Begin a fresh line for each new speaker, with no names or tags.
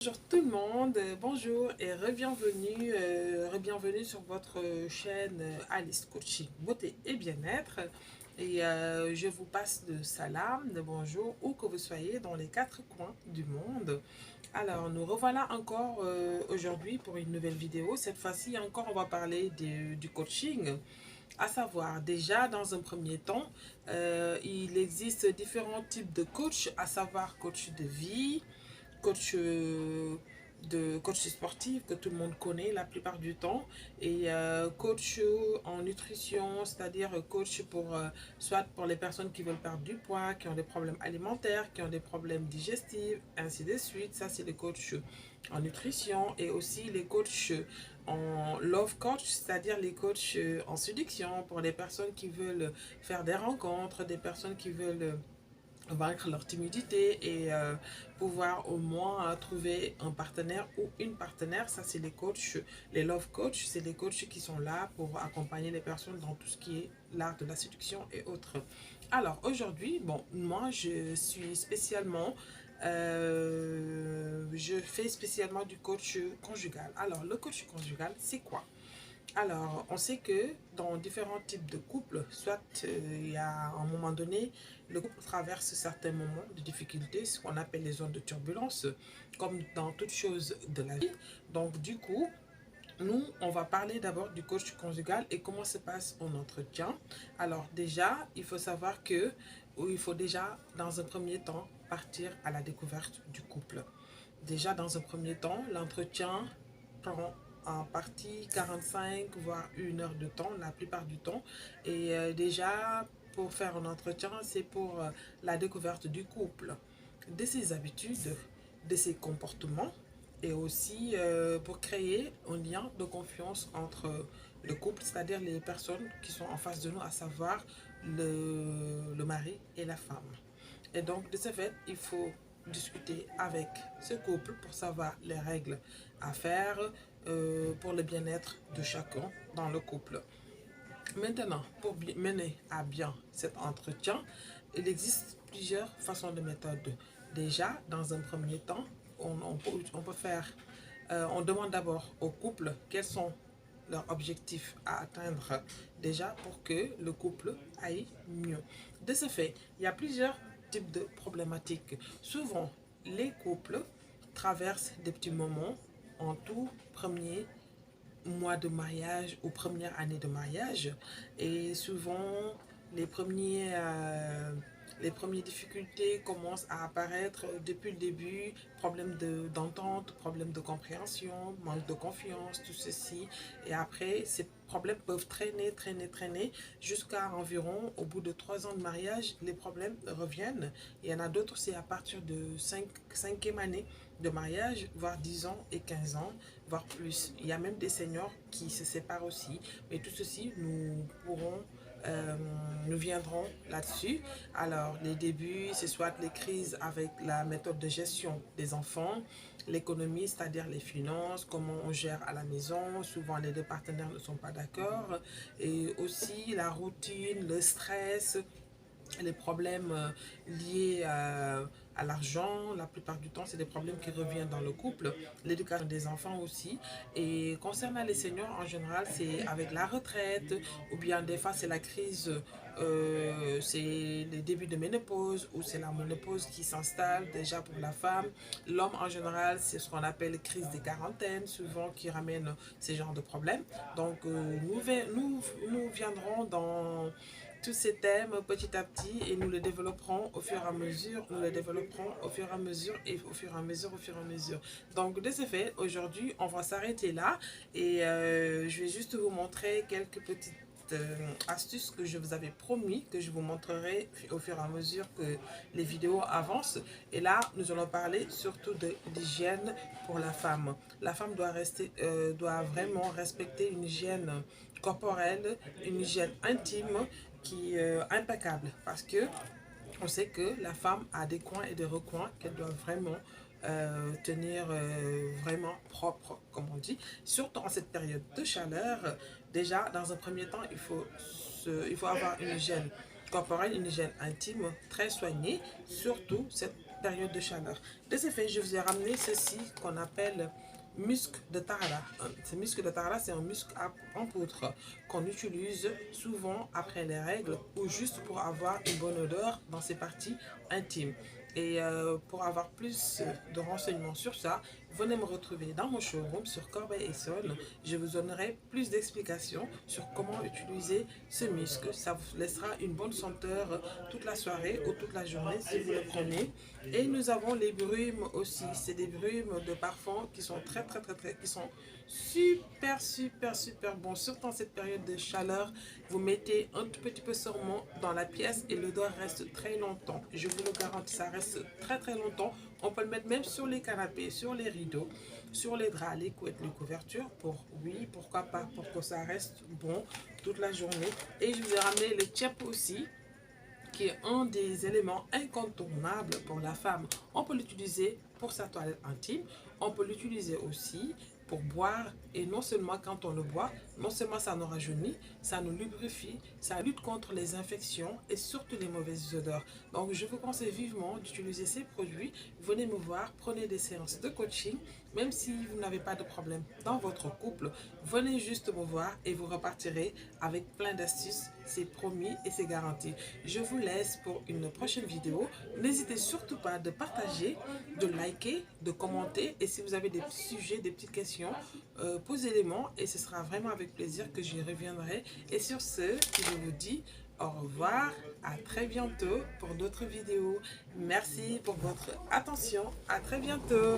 Bonjour tout le monde, bonjour et re-bienvenue sur votre chaîne Alice Coaching Beauté et Bien-être. Et je vous passe de salam, de bonjour, où que vous soyez dans les quatre coins du monde. Alors, nous revoilà encore aujourd'hui pour une nouvelle vidéo. Cette fois-ci encore, on va parler du coaching. À savoir, déjà, dans un premier temps, il existe différents types de coach, à savoir coach de vie, coach coach sportif que tout le monde connaît la plupart du temps et coach en nutrition, c'est-à-dire coach pour soit pour les personnes qui veulent perdre du poids, qui ont des problèmes alimentaires, qui ont des problèmes digestifs, ainsi de suite. Ça, c'est les coachs en nutrition, et aussi les coachs en love coach, c'est-à-dire les coachs en séduction pour les personnes qui veulent faire des rencontres, des personnes qui veulent vaincre leur timidité et pouvoir au moins trouver un partenaire ou une partenaire. Ça, c'est les coachs, les love coachs, c'est les coachs qui sont là pour accompagner les personnes dans tout ce qui est l'art de la séduction et autres. Alors aujourd'hui, bon, moi je suis spécialement je fais spécialement du coach conjugal. Alors le coach conjugal, c'est quoi? Alors, on sait que dans différents types de couples, soit il y a un moment donné, le couple traverse certains moments de difficulté, ce qu'on appelle les zones de turbulence, comme dans toute chose de la vie. Donc, du coup, nous, on va parler d'abord du coach conjugal et comment se passe un entretien. Alors, déjà, il faut savoir que, ou il faut déjà, dans un premier temps, partir à la découverte du couple. Déjà, dans un premier temps, l'entretien prend en partie 45 voire 1 heure de temps la plupart du temps. Et déjà, pour faire un entretien, c'est pour la découverte du couple, de ses habitudes, de ses comportements, et aussi pour créer un lien de confiance entre le couple, c'est-à-dire les personnes qui sont en face de nous, à savoir le mari et la femme. Et donc, de ce fait, il faut discuter avec ce couple pour savoir les règles à faire pour le bien-être de chacun dans le couple. Maintenant, pour mener à bien cet entretien, il existe plusieurs façons de méthode. Déjà, dans un premier temps, on peut faire, on demande d'abord au couple quels sont leurs objectifs à atteindre déjà pour que le couple aille mieux. De ce fait, il y a plusieurs types de problématiques. Souvent, les couples traversent des petits moments en tout premier mois de mariage ou première année de mariage, et souvent les les premières difficultés commencent à apparaître depuis le début, problèmes d'entente, problèmes de compréhension, manque de confiance, tout ceci. Et après, ces problèmes peuvent traîner jusqu'à environ, au bout de 3 ans de mariage, les problèmes reviennent. Il y en a d'autres, c'est à partir de 5e année de mariage, voire 10 ans et 15 ans, voire plus. Il y a même des seniors qui se séparent aussi. Mais tout ceci, nous viendrons là-dessus. Alors, les débuts, c'est soit les crises avec la méthode de gestion des enfants, l'économie, c'est-à-dire les finances, comment on gère à la maison. Souvent, les deux partenaires ne sont pas d'accord. Et aussi la routine, le stress, les problèmes liés à l'argent. La plupart du temps, c'est des problèmes qui reviennent dans le couple. L'éducation des enfants aussi. Et concernant les seniors, en général, c'est avec la retraite, ou bien des fois, c'est la crise, c'est le début de ménopause, ou c'est la ménopause qui s'installe déjà pour la femme. L'homme, en général, c'est ce qu'on appelle crise des quarantaines, souvent qui ramène ces genres de problèmes. Donc, nous viendrons dans tous ces thèmes petit à petit, et nous les développerons au fur et à mesure, nous les développerons au fur et à mesure, et au fur et à mesure, au fur et à mesure. Donc de ce fait, aujourd'hui, on va s'arrêter là, et je vais juste vous montrer quelques petites astuces que je vous avais promis que je vous montrerai au fur et à mesure que les vidéos avancent. Et là, nous allons parler surtout de l'hygiène pour la femme. La femme doit vraiment respecter une hygiène corporelle, une hygiène intime qui est impeccable, parce que on sait que la femme a des coins et des recoins qu'elle doit vraiment tenir vraiment propre, comme on dit, surtout en cette période de chaleur. Déjà, dans un premier temps, il faut avoir une hygiène corporelle, une hygiène intime très soignée, surtout cette période de chaleur. De ce fait, je vous ai ramené ceci qu'on appelle musc de tarara. Ce musc de tarara, c'est un musc en poudre qu'on utilise souvent après les règles ou juste pour avoir une bonne odeur dans ses parties intimes. Et pour avoir plus de renseignements sur ça, venez me retrouver dans mon showroom sur Corbeil-Essonnes. Je vous donnerai plus d'explications sur comment utiliser ce musc. Ça vous laissera une bonne senteur toute la soirée ou toute la journée si vous le prenez. Et nous avons les brumes aussi. C'est des brumes de parfum qui sont qui sont super bons. Surtout en cette période de chaleur, vous mettez un tout petit peu seulement dans la pièce et l'odeur reste très longtemps. Je vous le garantis, ça reste très longtemps. On peut le mettre même sur les canapés, sur les rideaux, sur les draps, les couettes, les couvertures. Oui, pourquoi pas, pour que ça reste bon toute la journée. Et je vous ai ramené le tchèp aussi, qui est un des éléments incontournables pour la femme. On peut l'utiliser pour sa toilette intime, on peut l'utiliser aussi pour boire, et non seulement quand on le boit, non seulement ça nous rajeunit, ça nous lubrifie, ça lutte contre les infections et surtout les mauvaises odeurs. Donc je vous conseille vivement d'utiliser ces produits. Venez me voir, prenez des séances de coaching, même si vous n'avez pas de problème dans votre couple, venez juste me voir et vous repartirez avec plein d'astuces. C'est promis et c'est garanti. Je vous laisse pour une prochaine vidéo. N'hésitez surtout pas de partager, de liker, de commenter, et si vous avez des sujets, des petites questions, posez-les-moi et ce sera vraiment avec plaisir que j'y reviendrai. Et sur ce, je vous dis au revoir, à très bientôt pour d'autres vidéos. Merci pour votre attention, à très bientôt.